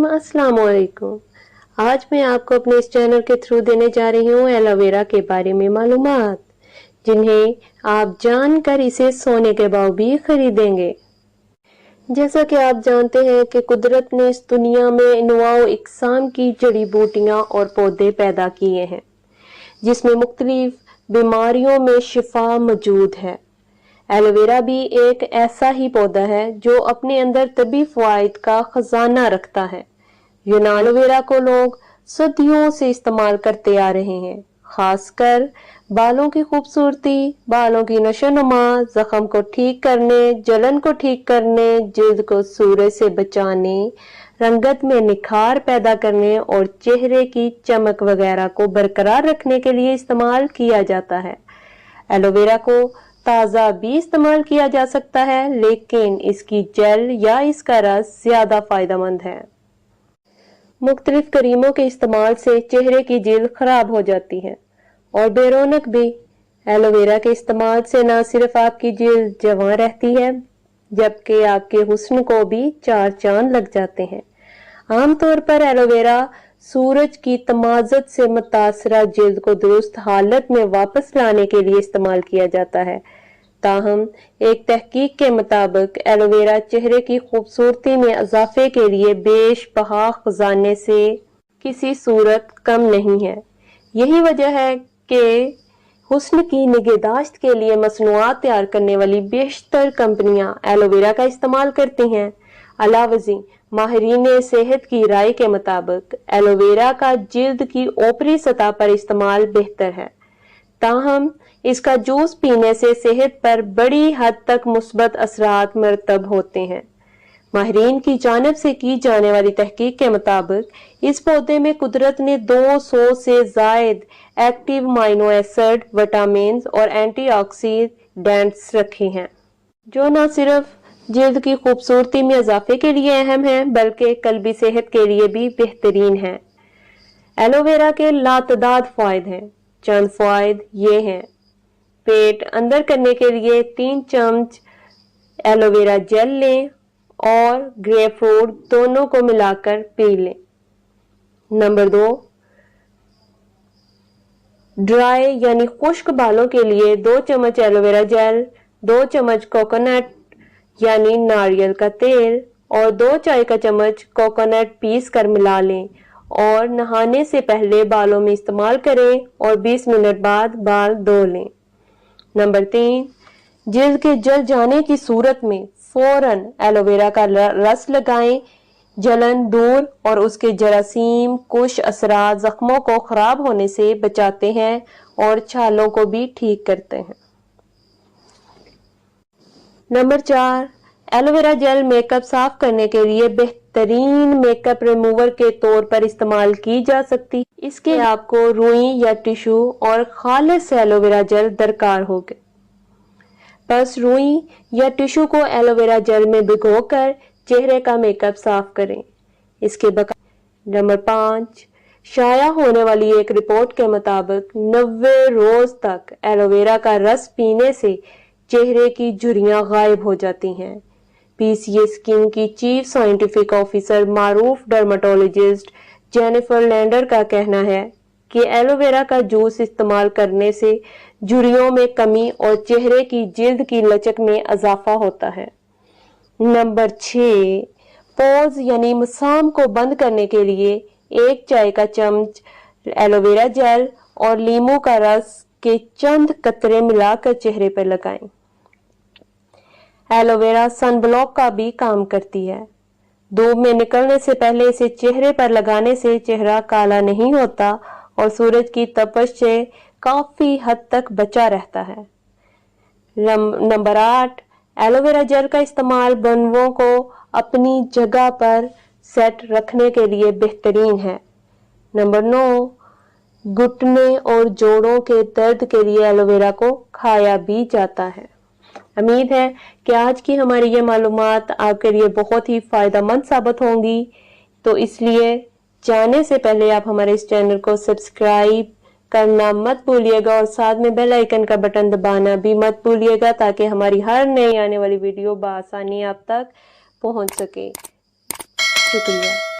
रहीम, अस्सलाम वालेकुम। आज मैं आपको अपने इस चैनल के थ्रू देने जा रही हूँ एलोवेरा के बारे में मालूमात, जिन्हें आप जानकर इसे सोने के भाव भी खरीदेंगे। जैसा कि आप जानते हैं कि कुदरत ने इस दुनिया में इनवाओ इकसाम की जड़ी बूटियां और पौधे पैदा किए हैं, जिसमें मुख्तलिफ बीमारियों में शिफा मौजूद है। एलोवेरा भी एक ऐसा ही पौधा है जो अपने अंदर तबी फवाइद का खजाना रखता है। एलोवेरा को लोग सदियों से इस्तेमाल करते आ रहे हैं, खासकर बालों की खूबसूरती, बालों की नशोनुमा, जख्म को ठीक करने, जलन को ठीक करने, जिल्द को सूरज से बचाने, रंगत में निखार पैदा करने और चेहरे की चमक वगैरह को बरकरार रखने के लिए इस्तेमाल किया जाता है। एलोवेरा को ताज़ा भी इस्तेमाल किया जा सकता है, लेकिन इसकी जेल या इसका रस ज्यादा फायदेमंद है। मुख्तलिफ क्रीमों के इस्तेमाल से चेहरे की जिल्द खराब हो जाती है और बेरौनक भी। एलोवेरा के इस्तेमाल से न सिर्फ आपकी जिल्द जवां रहती है, जबकि आपके हुस्न को भी चार चांद लग जाते हैं। आमतौर पर एलोवेरा सूरज की तमाज़त से मुतासरा जिल्द को दुरुस्त हालत में वापस लाने के लिए इस्तेमाल किया जाता है। ताहम एक तहकीक के मुताबिक एलोवेरा चेहरे की खूबसूरती में इजाफे के लिए बेशबहा खजाने से किसी सूरत कम नहीं है। यही वजह है कि हुस्न की निगहदाश्त के लिए मसनूआत तैयार करने वाली बेशतर कंपनियां एलोवेरा का इस्तेमाल करती हैं। अलावज़ी माहिरीन सेहत की राय के मुताबिक एलोवेरा का जिल्द की ऊपरी सतह पर इस्तेमाल बेहतर है, ताहम इसका जूस पीने से सेहत पर बड़ी हद तक मुस्बत असरात मरतब होते हैं। माहिरीन की जानिब से की जाने वाली तहकीक के मुताबिक इस पौधे में कुदरत ने 200 से जायद एक्टिव अमीनो एसिड, विटामिन और एंटीऑक्सीडेंट्स रखे हैं, जो न सिर्फ जिल्द की खूबसूरती में इजाफे के लिए अहम है, बल्कि कल्बी सेहत के लिए भी बेहतरीन है। एलोवेरा के लातदाद फायदे हैं। चंद फायदे ये हैं: पेट अंदर करने के लिए 3 चम्मच एलोवेरा जेल लें और ग्रेपफ्रूट दोनों को मिलाकर पी लें। नंबर 2, ड्राई यानी खुश्क बालों के लिए 2 चम्मच एलोवेरा जेल, 2 चम्मच कोकोनट यानी नारियल का तेल और 2 चाय का चम्मच कोकोनट पीस कर मिला लें और नहाने से पहले बालों में इस्तेमाल करें और 20 मिनट बाद बाल धो लें। नंबर 3, जिल्द के जल जाने की सूरत में फौरन एलोवेरा का रस लगाएं। जलन दूर और उसके जरासीम कुछ असरात जख्मों को खराब होने से बचाते हैं और छालों को भी ठीक करते हैं। नंबर 4, एलोवेरा जेल मेकअप साफ करने के लिए बेहतरीन मेकअप रिमूवर के तौर पर इस्तेमाल की जा सकती है। इसके आपको रुई या टिश्यू और खालिस एलोवेरा जेल दरकार होगा। बस रुई या टिश्यू को एलोवेरा जेल में भिगोकर चेहरे का मेकअप साफ करें। इसके बगैर नंबर 5, शाया होने वाली एक रिपोर्ट के मुताबिक 90 रोज तक एलोवेरा का रस पीने से चेहरे की झुर्रियां गायब हो जाती हैं। पीसीए स्किन की चीफ साइंटिफिक ऑफिसर मारूफ डर्मेटोलॉजिस्ट जेनिफर लैंडर का कहना है कि एलोवेरा का जूस इस्तेमाल करने से झुर्रियों में कमी और चेहरे की जिल्द की लचक में इजाफा होता है। नंबर 6, पोज यानी मसाम को बंद करने के लिए 1 चाय का चम्मच एलोवेरा जेल और लीमू का रस के चंद कतरे मिलाकर चेहरे पर लगाएं। एलोवेरा सन ब्लॉक का भी काम करती है। धूप में निकलने से पहले इसे चेहरे पर लगाने से चेहरा काला नहीं होता और सूरज की तपश से काफी हद तक बचा रहता है। नंबर 8, एलोवेरा जेल का इस्तेमाल बंधुओं को अपनी जगह पर सेट रखने के लिए बेहतरीन है। नंबर 9, घुटने और जोड़ों के दर्द के लिए एलोवेरा को खाया भी जाता है। उम्मीद है कि आज की हमारी ये मालूमात आपके लिए बहुत ही फायदेमंद साबित होंगी, तो इसलिए जाने से पहले आप हमारे इस चैनल को सब्सक्राइब करना मत भूलिएगा और साथ में बेल आइकन का बटन दबाना भी मत भूलिएगा, ताकि हमारी हर नई आने वाली वीडियो बआसानी आप तक पहुंच सके। शुक्रिया।